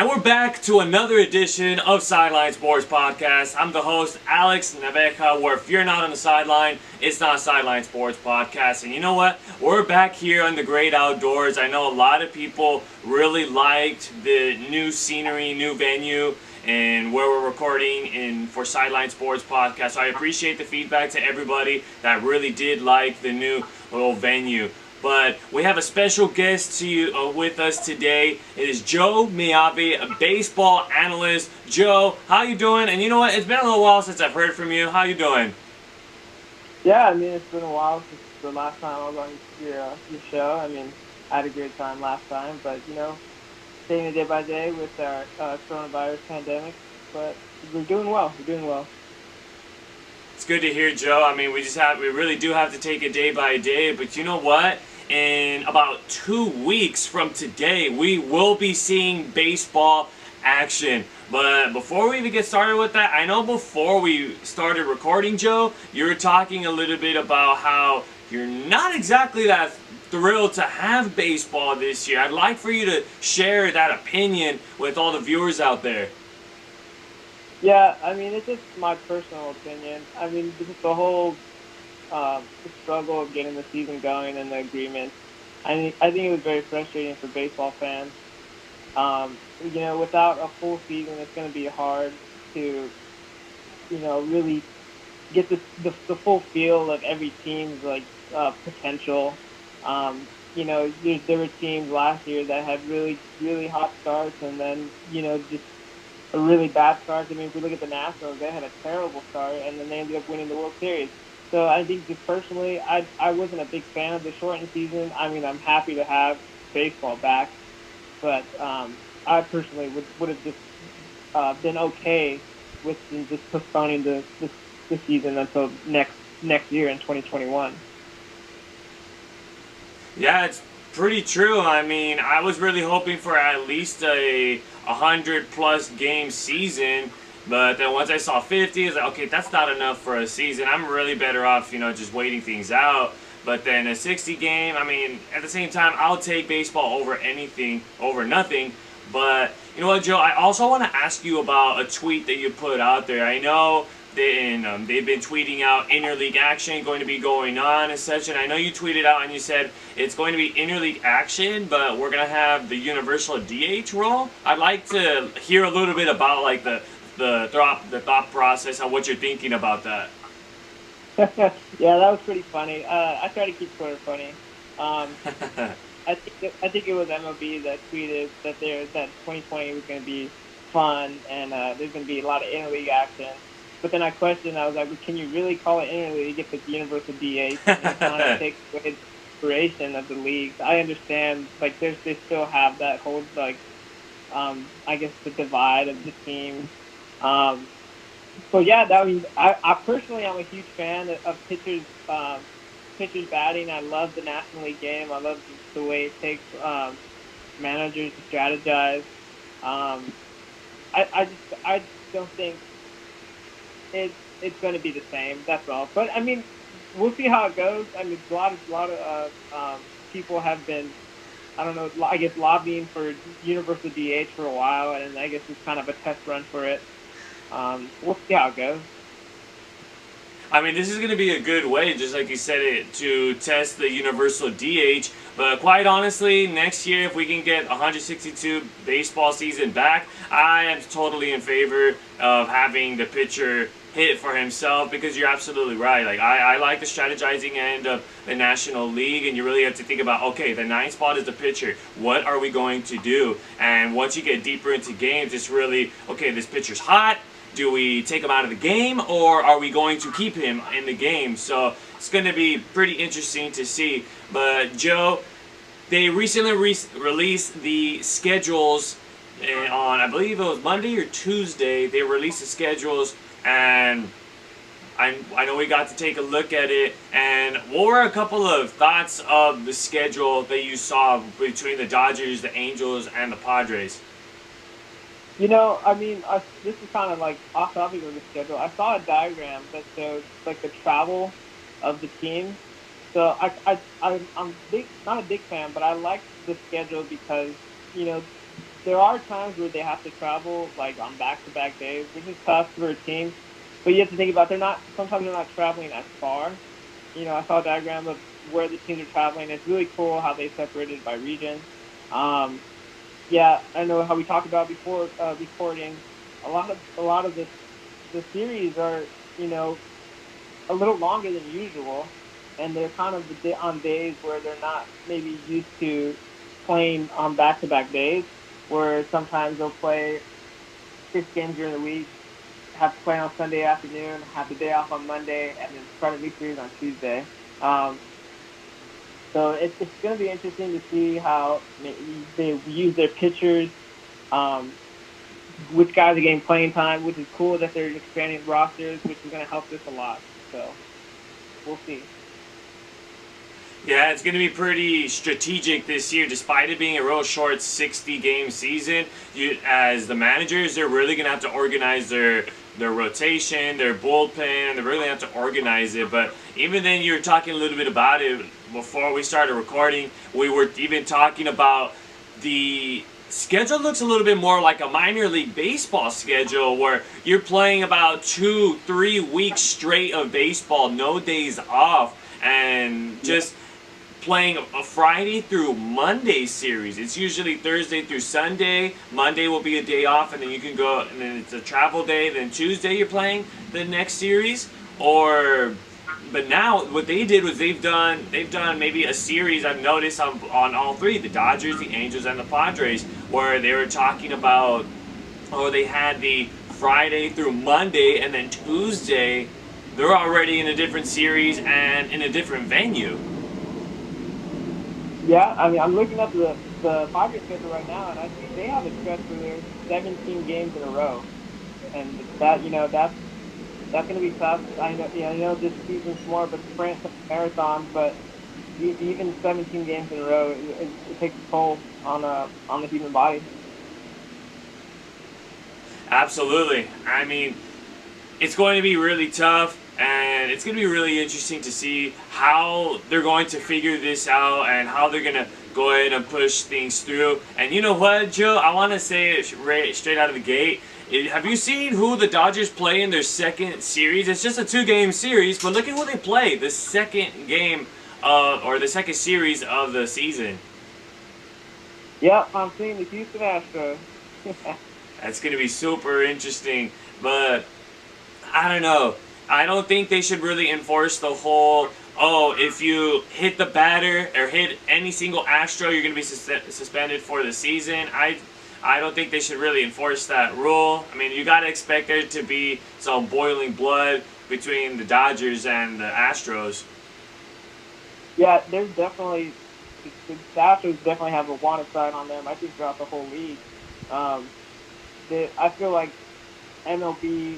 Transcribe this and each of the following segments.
And we're back to another edition of Sideline Sports Podcast. I'm the host, Alex Naveja, where if you're not on the sideline, it's not Sideline Sports Podcast. And you know what? We're back here in the great outdoors. I know a lot of people really liked the new scenery, new venue, and where we're recording for Sideline Sports Podcast. So I appreciate the feedback to everybody that really did like the new little venue. But we have a special guest with us today. It is Joe Meave, a baseball analyst. Joe, how you doing? And you know what? It's been a little while since I've heard from you. How you doing? Yeah, I mean, it's been a while since the last time I was on your show. I mean, I had a great time last time, but, taking it day by day with our coronavirus pandemic. But we're doing well. It's good to hear, Joe. I mean, we really do have to take it day by day. But you know what? In about 2 weeks from today, we will be seeing baseball action. But before we even get started with that, I know before we started recording, Joe, you were talking a little bit about how you're not exactly that thrilled to have baseball this year. I'd like for you to share that opinion with all the viewers out there. Yeah, I mean, it's just my personal opinion. I mean, just the whole the struggle of getting the season going and the agreement. I think it was very frustrating for baseball fans. Without a full season, it's going to be hard to, really get the full feel of every team's potential. There were teams last year that had really, really hot starts, and then just a really bad start. I mean, if we look at the Nationals, they had a terrible start, and then they ended up winning the World Series. So I think just personally, I wasn't a big fan of the shortened season. I mean, I'm happy to have baseball back, but I personally would have just been okay with just postponing the season until next year in 2021. Yeah, it's pretty true. I mean, I was really hoping for at least a 100-plus game season. But then once I saw 50, I was like, okay, that's not enough for a season. I'm really better off, just waiting things out. But then a 60 game, I mean, at the same time, I'll take baseball over nothing. But you know what, Joe? I also want to ask you about a tweet that you put out there. I know they've been tweeting out interleague action going to be going on and such. And I know you tweeted out and you said it's going to be interleague action, but we're going to have the universal DH role. I'd like to hear a little bit about the thought process and what you're thinking about that. Yeah, that was pretty funny. I try to keep Twitter funny. I think it was MLB that tweeted that 2020 was going to be fun and there's going to be a lot of interleague action. But then I questioned. I was like, well, "Can you really call it interleague if it's universal DH?" And it kind of takes away the inspiration of the leagues. I understand. They still have that whole I guess the divide of the teams. So yeah, I personally I'm a huge fan of pitchers batting. I love the National League game. I love the way it takes managers to strategize. I don't think it's going to be the same. That's all. But I mean, we'll see how it goes. I mean, a lot of people have been, I don't know, I guess lobbying for universal DH for a while, and I guess it's kind of a test run for it. We'll see how it goes. I mean, this is going to be a good way, just like you said, to test the universal DH. But quite honestly, next year, if we can get 162 baseball season back, I am totally in favor of having the pitcher hit for himself, because you're absolutely right. I like the strategizing end of the National League, and you really have to think about, okay, the ninth spot is the pitcher. What are we going to do? And once you get deeper into games, it's really, okay, this pitcher's hot. Do we take him out of the game, or are we going to keep him in the game? So it's going to be pretty interesting to see. But Joe, they recently released the schedules on, I believe it was Monday or Tuesday. They released the schedules, and I know we got to take a look at it. And what were a couple of thoughts of the schedule that you saw between the Dodgers, the Angels, and the Padres? I mean, this is kind of off topic of the schedule. I saw a diagram that shows the travel of the teams. So I'm not a big fan, but I like the schedule because there are times where they have to travel like on back-to-back days, which is tough for a team. But you have to think about sometimes they're not traveling as far. I saw a diagram of where the teams are traveling. It's really cool how they separated by region. Um, yeah, I know how we talked about before recording. A lot of the series are you know a little longer than usual, and they're kind of on days where they're not maybe used to playing on back-to-back days, where sometimes they'll play 6 games during the week, have to play on Sunday afternoon, have the day off on Monday, and then start a new series on Tuesday. Um, so it's going to be interesting to see how they use their pitchers, um, which guys are getting playing time, which is cool that they're expanding rosters, which is going to help this a lot. So we'll see. Yeah, it's going to be pretty strategic this year, despite it being a real short 60-game season. As the managers, they're really going to have to organize their rotation, their bullpen. They're really going to have to organize it. But even then, you were talking a little bit about it before we started recording. We were even talking about the schedule looks a little bit more like a minor league baseball schedule, where you're playing about 2-3 weeks straight of baseball, no days off, and just playing a Friday through Monday series. It's usually Thursday through Sunday. Monday will be a day off, and then you can go, and then it's a travel day. Then Tuesday you're playing the next series. But now what they did was they've done maybe a series, I've noticed on all three, the Dodgers, the Angels, and the Padres, where they were talking about, they had the Friday through Monday, and then Tuesday they're already in a different series and in a different venue. Yeah, I mean, I'm looking up the Padres schedule right now, and I see they have a stretch where there's 17 games in a row, and that's going to be tough. I know this season's more of a sprint marathon, but even 17 games in a row, it takes a toll on the human body. Absolutely. I mean, it's going to be really tough. And it's going to be really interesting to see how they're going to figure this out and how they're going to go ahead and push things through. And you know what, Joe? I want to say it straight out of the gate. Have you seen who the Dodgers play in their second series? It's just a 2-game series, but look at who they play the second game or the second series of the season. Yep, I'm seeing the Houston Astros. That's going to be super interesting, but I don't know. I don't think they should really enforce the whole, if you hit the batter or hit any single Astro, you're going to be suspended for the season. I don't think they should really enforce that rule. I mean, you got to expect there to be some boiling blood between the Dodgers and the Astros. Yeah, there's definitely, the Astros definitely have a wanted sign on them, I think, throughout the whole league. I feel like MLB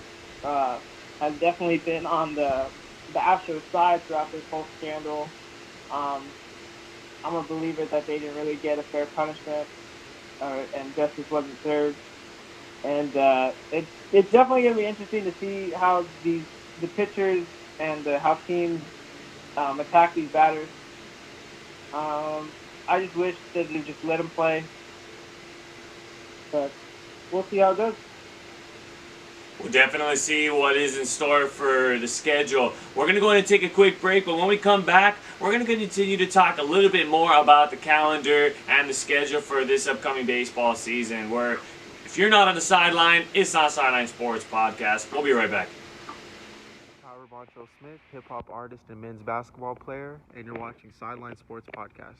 has definitely been on the Astros side throughout this whole scandal. I'm a believer that they didn't really get a fair punishment, and justice wasn't served. And it's definitely going to be interesting to see how the pitchers and how teams attack these batters. I just wish that they just let them play, but we'll see how it goes. We'll definitely see what is in store for the schedule. We're going to go ahead and take a quick break, but when we come back, we're going to continue to talk a little bit more about the calendar and the schedule for this upcoming baseball season, where if you're not on the sideline, it's not Sideline Sports Podcast. We'll be right back. Tyler Boncho Smith, hip-hop artist and men's basketball player, and you're watching Sideline Sports Podcast.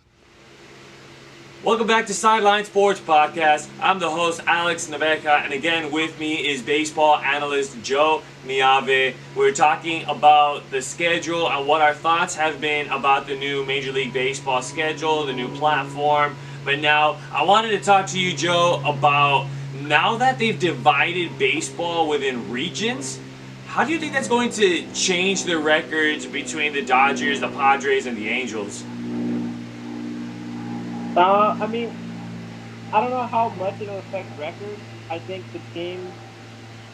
Welcome back to Sideline Sports Podcast. I'm the host, Alex Naveca, and again with me is baseball analyst Joe Meave. We're talking about the schedule and what our thoughts have been about the new Major League Baseball schedule, the new platform. But now, I wanted to talk to you, Joe, about now that they've divided baseball within regions, how do you think that's going to change the records between the Dodgers, the Padres, and the Angels? I mean, I don't know how much it'll affect records. I think the teams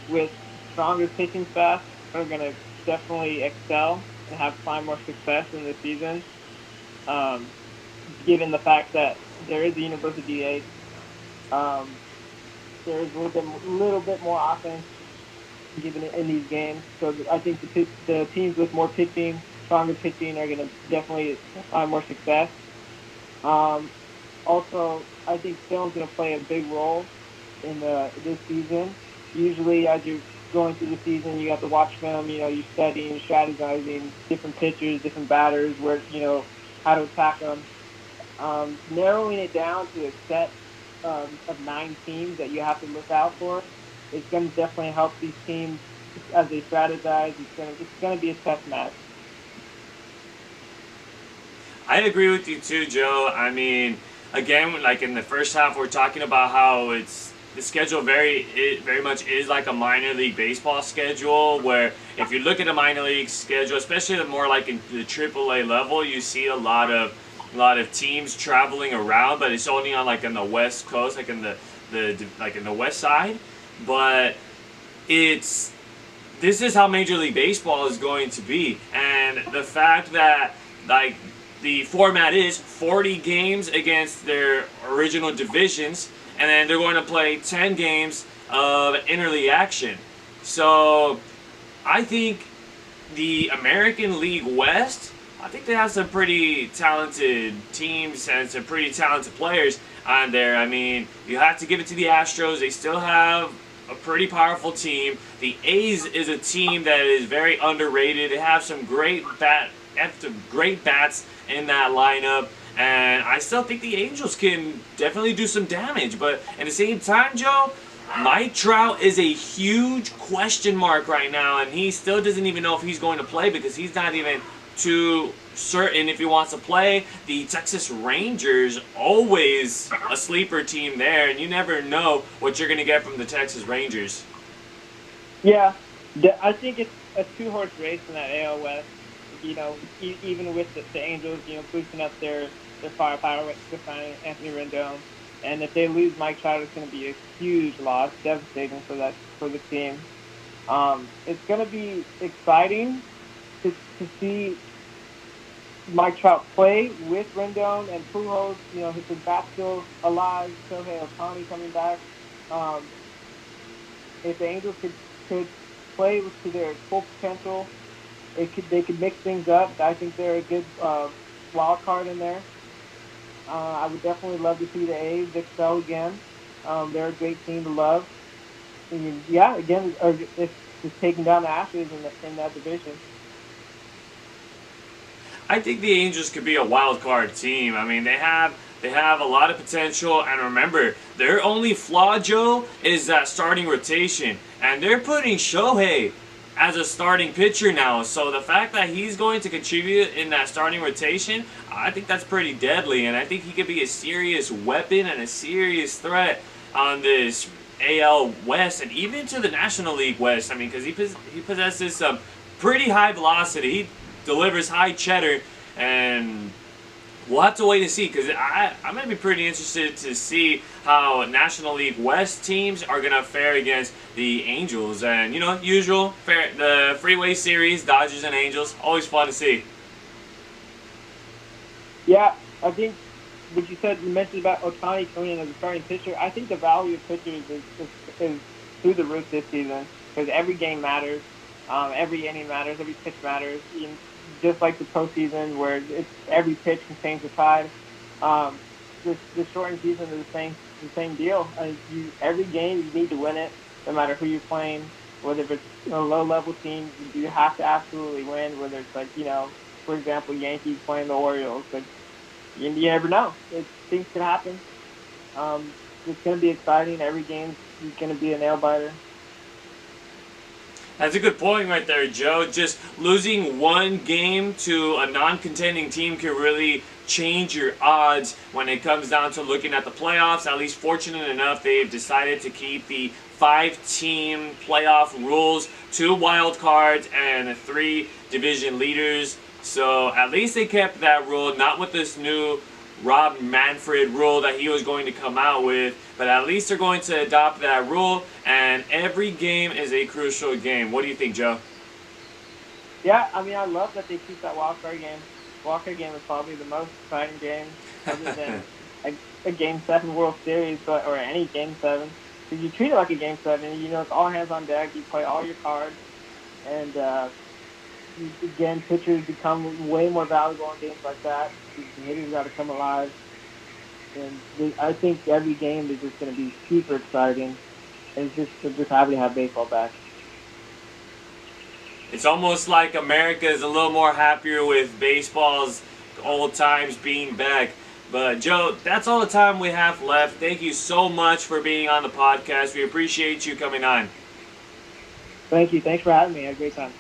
with stronger pitching staffs are going to definitely excel and find more success in the season, given the fact that there is a universal DH. there's little bit more offense given in these games. So I think the teams with more pitching, stronger pitching, are going to definitely find more success. Um, Also, I think film's going to play a big role in this season. Usually, as you're going through the season, you have to watch film. You're studying, strategizing different pitchers, different batters, where how to attack them. Narrowing it down to a set of 9 teams that you have to look out for is going to definitely help these teams as they strategize. It's going to be a tough match. I agree with you too, Joe. I mean, again, like in the first half, we're talking about how the schedule very much is like a minor league baseball schedule, where if you look at a minor league schedule, especially the more like in the AAA level, you see a lot of teams traveling around, but it's only on like in the West Coast, like in the like in the West Side. But this is how Major League Baseball is going to be, and the fact that like the format is 40 games against their original divisions, and then they're going to play 10 games of interleague action. So I think the American League West, I think they have some pretty talented teams and some pretty talented players on there. I mean, you have to give it to the Astros. They still have a pretty powerful team. The A's is a team that is very underrated. They have some great bats in that lineup, and I still think the Angels can definitely do some damage. But at the same time, Joe, Mike Trout is a huge question mark right now, and he still doesn't even know if he's going to play, because he's not even too certain if he wants to play. The Texas Rangers, always a sleeper team there, and you never know what you're going to get from the Texas Rangers. Yeah, I think it's a 2-horse race in that AL West. Even with the Angels, boosting up their firepower with signing Anthony Rendon, and if they lose Mike Trout, it's going to be a huge loss, devastating for the team. It's going to be exciting to see Mike Trout play with Rendon and Pujols. His bat still alive. Shohei Ohtani coming back. If the Angels could play to their full potential, they could mix things up. I think they're a good wild card in there. I would definitely love to see the A's excel again. They're a great team to love. And again, it's just taking down the Astros in that division. I think the Angels could be a wild card team. I mean, they have a lot of potential, and remember, their only flaw, Joe, is that starting rotation, and they're putting Shohei as a starting pitcher now. So the fact that he's going to contribute in that starting rotation, I think that's pretty deadly, and I think he could be a serious weapon and a serious threat on this AL West and even to the National League West. I mean, because he possesses some pretty high velocity. He delivers high cheddar, and we'll have to wait and see, because I'm going to be pretty interested to see how National League West teams are going to fare against the Angels. And, usual, the Freeway Series, Dodgers and Angels, always fun to see. Yeah, I think what you mentioned about Ohtani coming in as a starting pitcher. I think the value of pitchers is through the roof this season, because every game matters. Every inning matters. Every pitch matters. Just like the postseason, where every pitch can change the tide. This shortened season is the same deal. Every game you need to win it, no matter who you're playing. Whether it's a low-level team, you have to absolutely win. Whether it's for example, Yankees playing the Orioles, but you never know. Things can happen. It's going to be exciting. Every game is going to be a nail-biter. That's a good point right there, Joe. Just losing one game to a non-contending team can really change your odds when it comes down to looking at the playoffs. At least fortunate enough, they've decided to keep the 5-team playoff rules, 2 wild cards and 3 division leaders. So at least they kept that rule, not with this new Rob Manfred rule that he was going to come out with, but at least they're going to adopt that rule, and every game is a crucial game. What do you think, Joe? Yeah, I mean, I love that they keep that wild card game. Wild card game is probably the most exciting game, other than a Game 7 World Series or any Game 7. You treat it like a game 7. You know, it's all hands on deck. You play all your cards, and again, pitchers become way more valuable in games like that. The hitters got to come alive, and I think every game is just going to be super exciting. And it's just happy to have baseball back. It's almost like America is a little more happier with baseball's old times being back. But Joe, that's all the time we have left. Thank you so much for being on the podcast. We appreciate you coming on. Thank you. Thanks for having me. I had a great time.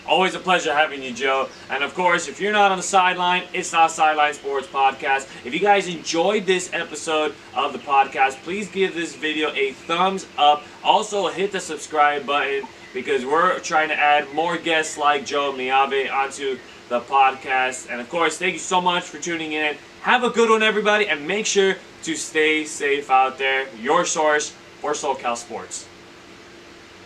Always a pleasure having you, Joe. And of course, if you're not on the sideline, it's not Sideline Sports Podcast. If you guys enjoyed this episode of the podcast, please give this video a thumbs up. Also, hit the subscribe button because we're trying to add more guests like Joe Meave onto the podcast. And of course, thank you so much for tuning in. Have a good one, everybody, and make sure to stay safe out there. Your source for SoCal Sports.